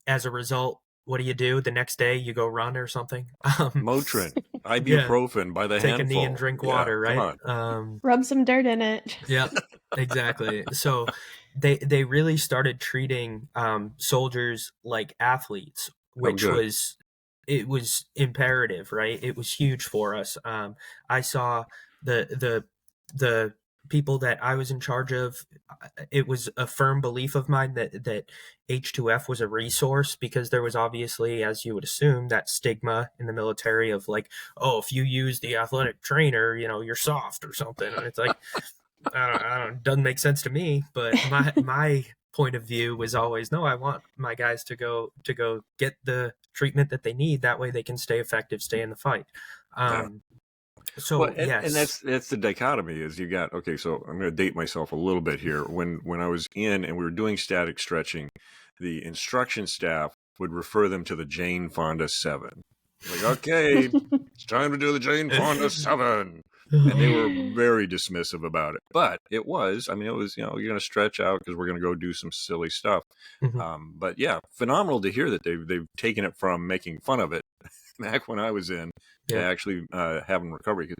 [SPEAKER 5] as a result, what do? The next day you go run or something.
[SPEAKER 2] Motrin,
[SPEAKER 5] Yeah,
[SPEAKER 2] ibuprofen by the
[SPEAKER 5] take a knee and
[SPEAKER 2] handful.
[SPEAKER 5] drink
[SPEAKER 2] Yeah,
[SPEAKER 5] water,
[SPEAKER 2] come
[SPEAKER 5] right?
[SPEAKER 2] on.
[SPEAKER 3] Rub some dirt in it.
[SPEAKER 5] Yeah, exactly. So they really started treating soldiers like athletes,
[SPEAKER 2] Oh,
[SPEAKER 5] which
[SPEAKER 2] good.
[SPEAKER 5] was it was imperative, right? It was huge for us. I saw the people that I was in charge of. It was a firm belief of mine that H2F was a resource, because there was obviously, as you would assume, that stigma in the military of like, oh, if you use the athletic trainer, you're soft or something, and it's like, I don't, doesn't make sense to me. But my point of view was always, no, I want my guys to go get the treatment that they need. That way they can stay effective, stay in the fight.
[SPEAKER 2] Yeah. Well,
[SPEAKER 5] So
[SPEAKER 2] and
[SPEAKER 5] yes.
[SPEAKER 2] that's the dichotomy is you got, okay, so I'm going to date myself a little bit here. When I was in and we were doing static stretching, the instruction staff would refer them to the Jane Fonda 7. Like, okay, it's time to do the Jane Fonda 7. And they were very dismissive about it. But it was, you're going to stretch out because we're going to go do some silly stuff. But yeah, phenomenal to hear that they've taken it from making fun of it back when I was in to
[SPEAKER 5] Yeah.
[SPEAKER 2] actually having recovery.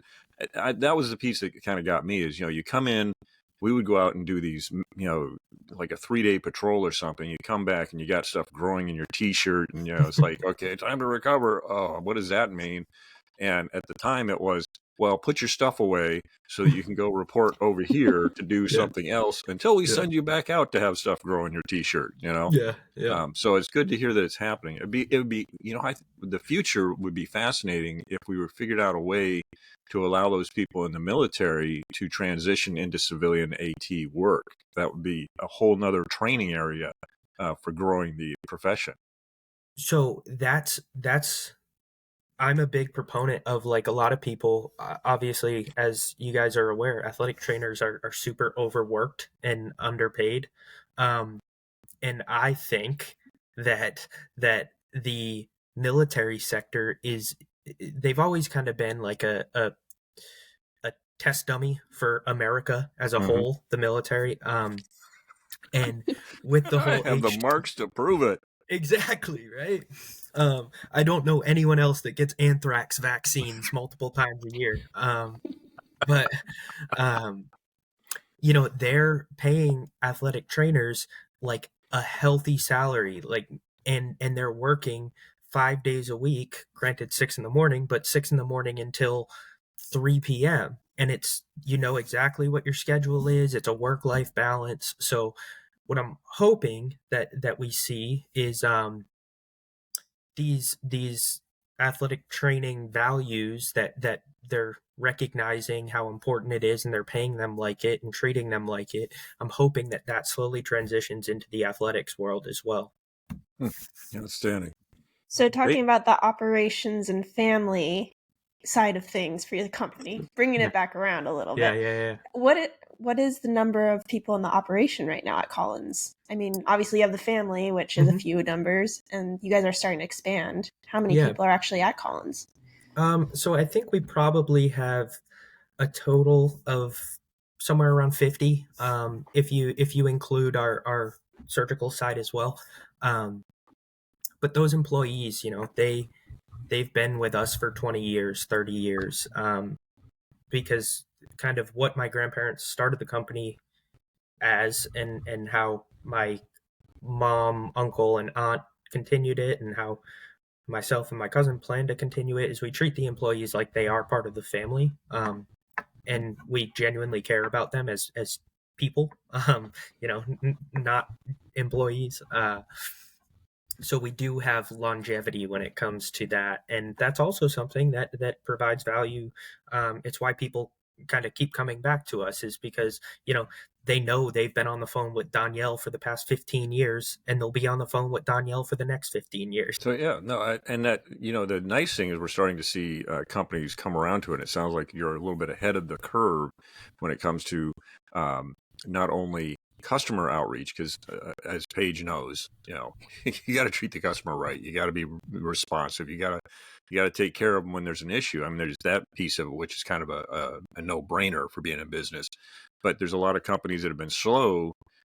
[SPEAKER 2] That was the piece that kind of got me is, you come in, we would go out and do these, like a 3-day patrol or something. You come back and you got stuff growing in your t-shirt and, it's like, okay, time to recover. Oh, what does that mean? And at the time it was, well, put your stuff away so that you can go report over here to do
[SPEAKER 5] Yeah.
[SPEAKER 2] something else until we
[SPEAKER 5] Yeah.
[SPEAKER 2] send you back out to have stuff grow in your t-shirt,
[SPEAKER 5] Yeah. Yeah.
[SPEAKER 2] So it's good to hear that it's happening. It would be, the future would be fascinating if we were figured out a way to allow those people in the military to transition into civilian AT work. That would be a whole nother training area for growing the profession.
[SPEAKER 5] So that's I'm a big proponent of, like, a lot of people, obviously, as you guys are aware, athletic trainers are super overworked and underpaid. And I think that the military sector they've always kind of been like a test dummy for America as a whole, the military. And with the whole
[SPEAKER 2] I have the marks to prove it.
[SPEAKER 5] Exactly, right? I don't know anyone else that gets anthrax vaccines multiple times a year. But they're paying athletic trainers like a healthy salary, like, and they're working 5 days a week, granted 6 in the morning, but 6 in the morning until 3 p.m. And it's, exactly what your schedule is. It's a work-life balance. So what I'm hoping that we see is these athletic training values that they're recognizing how important it is, and they're paying them like it and treating them like it. I'm hoping that slowly transitions into the athletics world as well.
[SPEAKER 2] Outstanding.
[SPEAKER 3] So talking about the operations and family side of things for the company, bringing it back around a little bit.
[SPEAKER 5] Yeah.
[SPEAKER 3] What is the number of people in the operation right now at Collins? I mean, obviously you have the family, which is a few numbers, and you guys are starting to expand. How many people are actually at Collins?
[SPEAKER 5] So I think we probably have a total of somewhere around 50, if you include our surgical side as well. But those employees, they've been with us for 20 years, 30 years, because kind of what my grandparents started the company as, and how my mom, uncle, and aunt continued it, and how myself and my cousin plan to continue it, is we treat the employees like they are part of the family, and we genuinely care about them as people, not employees. So we do have longevity when it comes to that, and that's also something that provides value. It's why people kind of keep coming back to us, is because they know they've been on the phone with Danielle for the past 15 years, and they'll be on the phone with Danielle for the next 15 years.
[SPEAKER 2] So yeah, no, and that the nice thing is we're starting to see companies come around to it. It sounds like you're a little bit ahead of the curve when it comes to not only customer outreach, because as Paige knows, you got to treat the customer right. You got to be responsive. You got to You got to take care of them when there's an issue. I mean, there's that piece of it, which is kind of a no-brainer for being in business. But there's a lot of companies that have been slow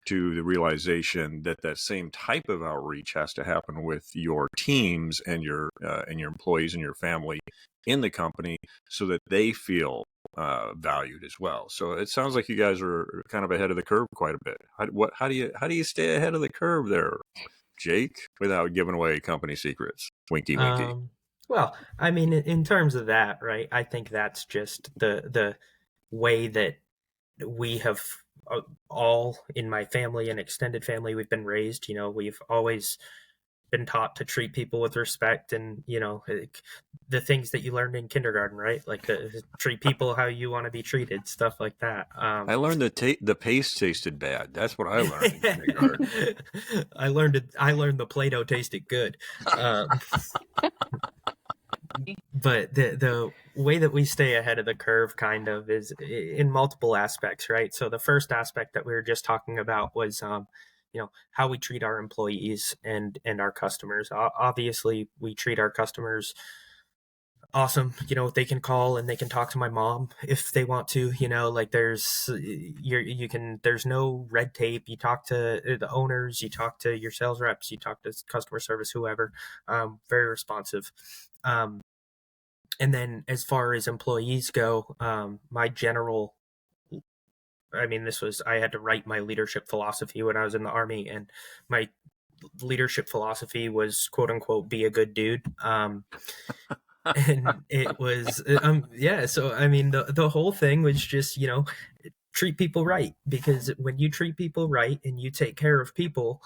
[SPEAKER 2] to the realization that that same type of outreach has to happen with your teams and your employees and your family in the company, so that they feel valued as well. So it sounds like you guys are kind of ahead of the curve quite a bit. How do you stay ahead of the curve there, Jake, without giving away company secrets? Winky, winky.
[SPEAKER 5] Well, I mean, in terms of that, right? I think that's just the way that we have all in my family and extended family, we've been raised. You know, we've always been taught to treat people with respect, and you know, the things that you learned in kindergarten, right? Like treat people how you want to be treated, stuff like that.
[SPEAKER 2] I learned the paste tasted bad. That's what I learned in kindergarten.
[SPEAKER 5] I learned the Play-Doh tasted good. But the way that we stay ahead of the curve kind of is in multiple aspects, right? So the first aspect that we were just talking about was how we treat our employees and our customers. Obviously, we treat our customers awesome. You know, they can call and they can talk to my mom if they want to. You know, like there's no red tape. You talk to the owners, you talk to your sales reps, you talk to customer service, whoever. Very responsive. And then as far as employees go, my general, I mean, I had to write my leadership philosophy when I was in the Army, and my leadership philosophy was, quote unquote, be a good dude. And it was, yeah. So, I mean, the whole thing was just, treat people right, because when you treat people right and you take care of people,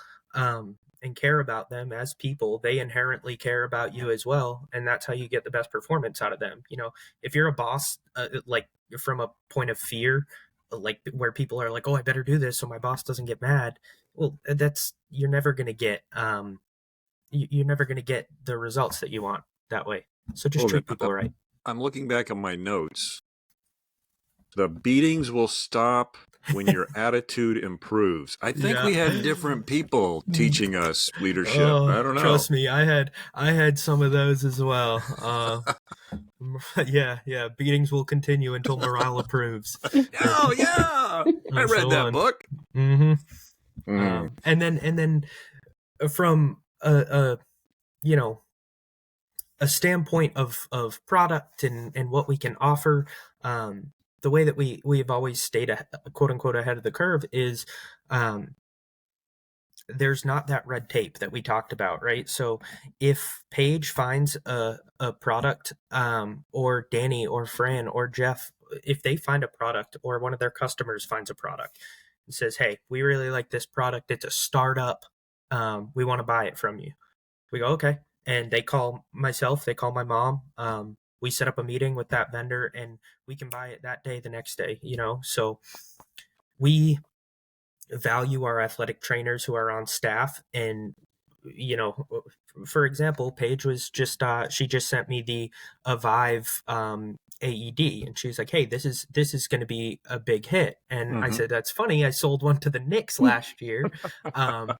[SPEAKER 5] and care about them as people, they inherently care about you as well, and that's how you get the best performance out of them. You know, if you're a boss, like from a point of fear, like where people are like, oh, I better do this so my boss doesn't get mad. Well, you're never going to get you're never going to get the results that you want that way. So just treat people right.
[SPEAKER 2] I'm looking back on my notes. The beatings will stop when your attitude improves. I think we had different people teaching us leadership. I don't know.
[SPEAKER 5] Trust me, I had some of those as well. Yeah. Beatings will continue until morale improves.
[SPEAKER 2] Oh yeah, I read that book.
[SPEAKER 5] Mm-hmm. And then from a standpoint of product and what we can offer, the way that we've always stayed quote unquote ahead of the curve is there's not that red tape that we talked about, right? So if Paige finds a product, or Danny or Fran or Jeff, if they find a product, or one of their customers finds a product and says, hey, we really like this product, it's a startup, we want to buy it from you, we go, okay. And they call myself, they call my mom, we set up a meeting with that vendor, and we can buy it that day, the next day, so we value our athletic trainers who are on staff. And for example, Paige was just she just sent me the Avive AED, and she's like, hey, this is going to be a big hit. And I said, that's funny, I sold one to the Knicks last year. And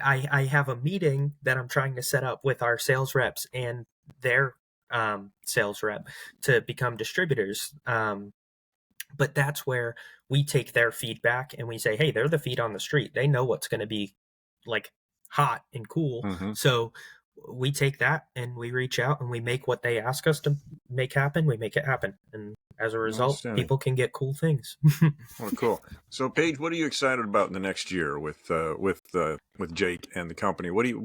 [SPEAKER 5] I have a meeting that I'm trying to set up with our sales reps and their sales rep to become distributors. But that's where we take their feedback and we say, hey, they're the feet on the street, they know what's going to be like hot and cool. So we take that and we reach out and we make what they ask us to make happen. We make it happen, and as a result, people can get cool things.
[SPEAKER 2] Well, cool. So Paige, what are you excited about in the next year with Jake and the company? What are you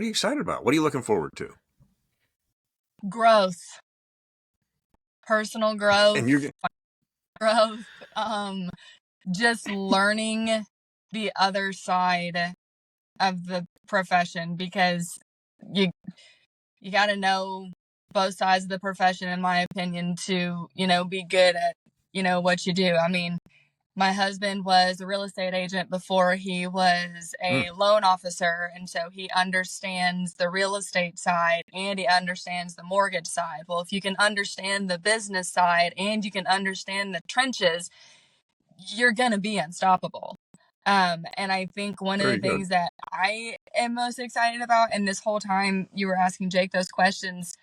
[SPEAKER 2] excited about? What are you looking forward to?
[SPEAKER 4] Growth. Personal growth.
[SPEAKER 2] And
[SPEAKER 4] growth. Just learning the other side of the profession, because you got to know both sides of the profession, in my opinion, to, be good at, what you do. I mean, my husband was a real estate agent before he was a loan officer, and so he understands the real estate side and he understands the mortgage side. Well, if you can understand the business side and you can understand the trenches, you're going to be unstoppable. And I think one of
[SPEAKER 2] Very
[SPEAKER 4] the
[SPEAKER 2] good.
[SPEAKER 4] things that I am most excited about, and this whole time you were asking Jake those questions,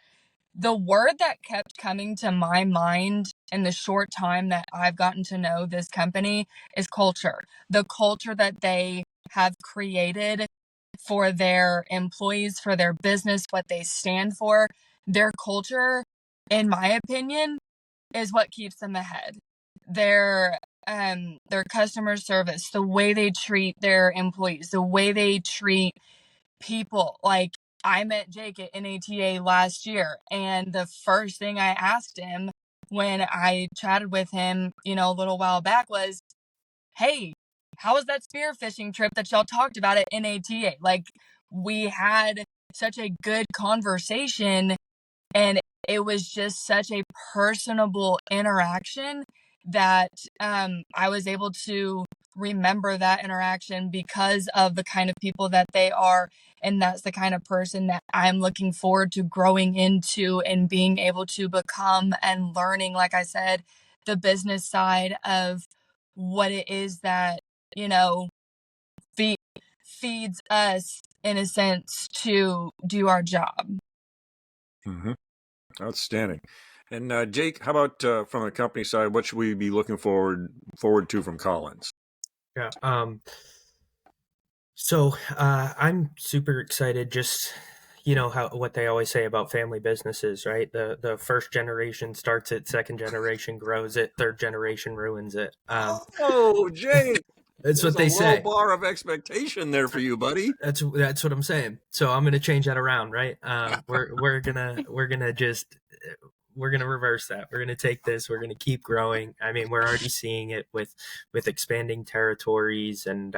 [SPEAKER 4] the word that kept coming to my mind in the short time that I've gotten to know this company is culture. The culture that they have created for their employees, for their business, what they stand for. Their culture, in my opinion, is what keeps them ahead. Their customer service, the way they treat their employees, the way they treat people. Like, I met Jake at NATA last year, and the first thing I asked him when I chatted with him, a little while back was, hey, how was that spearfishing trip that y'all talked about at NATA? Like, we had such a good conversation, and it was just such a personable interaction that I was able to remember that interaction because of the kind of people that they are. And that's the kind of person that I'm looking forward to growing into and being able to become and learning, like I said, the business side of what it is that, feeds us in a sense to do our job.
[SPEAKER 2] Mm-hmm. Outstanding. And Jake, how about from the company side? What should we be looking forward to from Collins?
[SPEAKER 5] Yeah. So I'm super excited. Just what they always say about family businesses, right? The first generation starts it, second generation grows it, third generation ruins it.
[SPEAKER 2] Oh, Jake,
[SPEAKER 5] That's
[SPEAKER 2] there's
[SPEAKER 5] what
[SPEAKER 2] a
[SPEAKER 5] they
[SPEAKER 2] low
[SPEAKER 5] say.
[SPEAKER 2] bar of expectation there for you, buddy.
[SPEAKER 5] That's what I'm saying. So I'm gonna change that around, right? We're gonna just we're gonna reverse that. We're gonna take this. We're gonna keep growing. I mean, we're already seeing it with expanding territories, and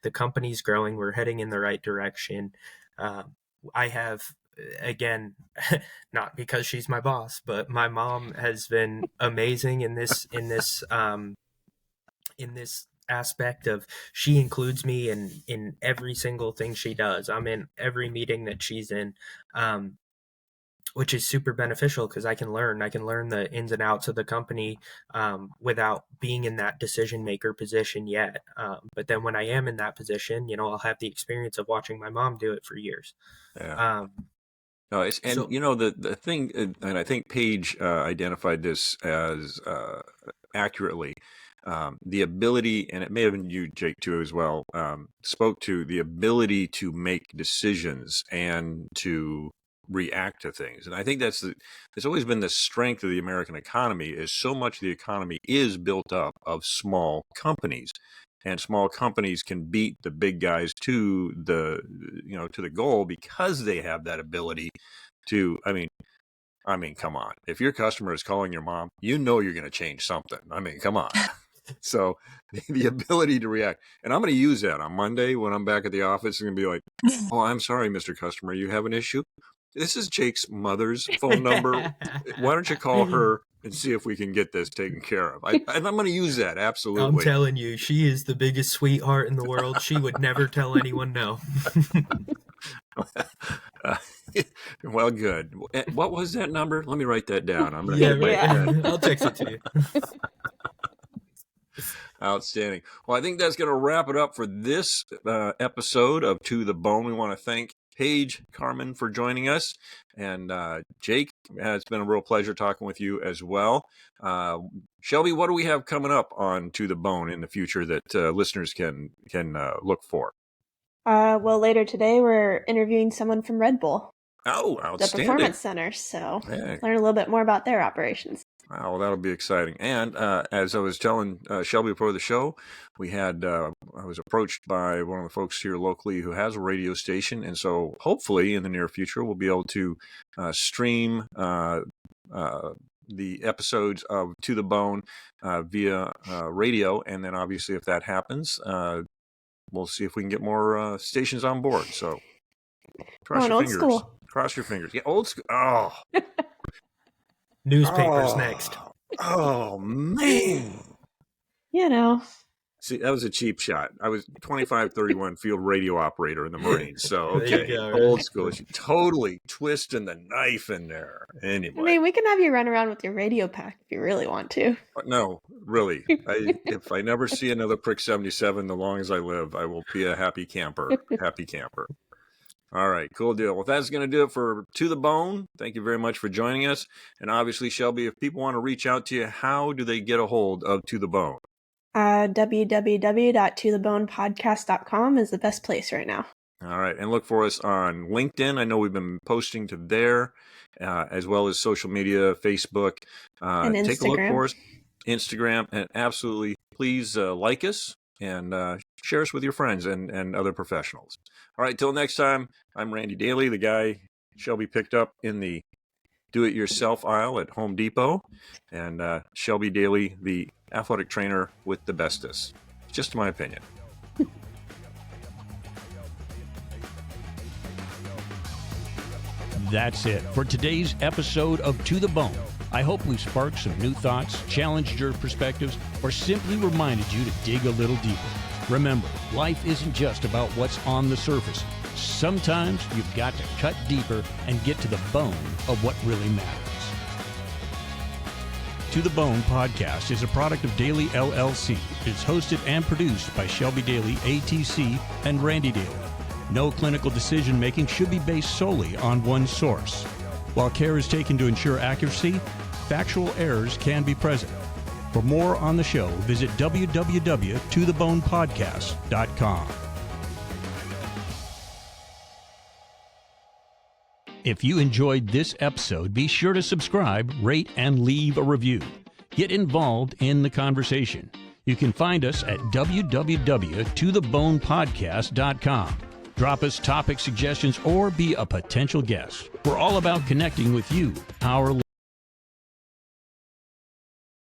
[SPEAKER 5] the company's growing. We're heading in the right direction. I have, again, not because she's my boss, but my mom has been amazing in this aspect of, she includes me in every single thing she does. I'm in every meeting that she's in, which is super beneficial because I can learn the ins and outs of the company without being in that decision maker position yet. But then when I am in that position, I'll have the experience of watching my mom do it for years.
[SPEAKER 2] Yeah. No, the thing, and I think Paige identified this as accurately. The ability, and it may have been you, Jake, too, as well, spoke to the ability to make decisions and to react to things. And I think it's always been the strength of the American economy, is so much of the economy is built up of small companies. And small companies can beat the big guys to the goal because they have that ability to, I mean, come on. If your customer is calling your mom, you're going to change something. I mean, come on. So the ability to react. And I'm going to use that on Monday when I'm back at the office. I'm going to be like, oh, I'm sorry, Mr. Customer, you have an issue? This is Jake's mother's phone number. Why don't you call her and see if we can get this taken care of? And I'm going to use that, absolutely.
[SPEAKER 5] I'm telling you, she is the biggest sweetheart in the world. She would never tell anyone no.
[SPEAKER 2] Well, good. What was that number? Let me write that down. I'm going
[SPEAKER 5] to I'll text it to you.
[SPEAKER 2] Outstanding. Well, I think that's going to wrap it up for this episode of To the Bone. We want to thank Paige, Carman for joining us, and Jake. It's been a real pleasure talking with you as well. Shelby, what do we have coming up on To the Bone in the future that listeners can look for?
[SPEAKER 3] Well, later today we're interviewing someone from Red Bull.
[SPEAKER 2] Oh, outstanding.
[SPEAKER 3] The Performance Center, so learn a little bit more about their operations.
[SPEAKER 2] Oh, well, that'll be exciting. And as I was telling Shelby before the show, we had I was approached by one of the folks here locally who has a radio station, and so hopefully in the near future we'll be able to stream the episodes of To the Bone via radio, and then obviously if that happens, we'll see if we can get more stations on board. So cross your fingers.
[SPEAKER 3] School.
[SPEAKER 2] Cross your fingers. Yeah, old school. Oh.
[SPEAKER 5] Newspapers next.
[SPEAKER 2] Oh, man. See, that was a cheap shot. I was 2531 field radio operator in the Marines. So, okay, old school. Totally twisting the knife in there. Anyway.
[SPEAKER 3] I mean, we can have you run around with your radio pack if you really want to.
[SPEAKER 2] No, really. If I never see another Prick 77, the long as I live, I will be a happy camper. Happy camper. All right, cool deal. Well, that's going to do it for To the Bone. Thank you very much for joining us. And obviously, Shelby, if people want to reach out to you, how do they get a hold of To the Bone?
[SPEAKER 3] www.tothebonepodcast.com is the best place right now.
[SPEAKER 2] All right, and look for us on LinkedIn. I know we've been posting to there, as well as social media, Facebook.
[SPEAKER 3] And Instagram.
[SPEAKER 2] Take a look for us, Instagram, and absolutely please like us and share us with your friends and other professionals. All right, till next time, I'm Randy Daly, the guy Shelby picked up in the do-it-yourself aisle at Home Depot, and Shelby Daly, the athletic trainer with the bestest. Just my opinion.
[SPEAKER 1] That's it for today's episode of To the Bone. I hope we've sparked some new thoughts, challenged your perspectives, or simply reminded you to dig a little deeper. Remember, life isn't just about what's on the surface. Sometimes you've got to cut deeper and get to the bone of what really matters. To the Bone podcast is a product of Daly LLC. It's hosted and produced by Shelby Daly, ATC, and Randy Daly. No clinical decision-making should be based solely on one source. While care is taken to ensure accuracy, factual errors can be present. For more on the show, visit www.tothebonepodcast.com. If you enjoyed this episode, be sure to subscribe, rate, and leave a review. Get involved in the conversation. You can find us at www.tothebonepodcast.com. Drop us topic suggestions or be a potential guest. We're all about connecting with you, our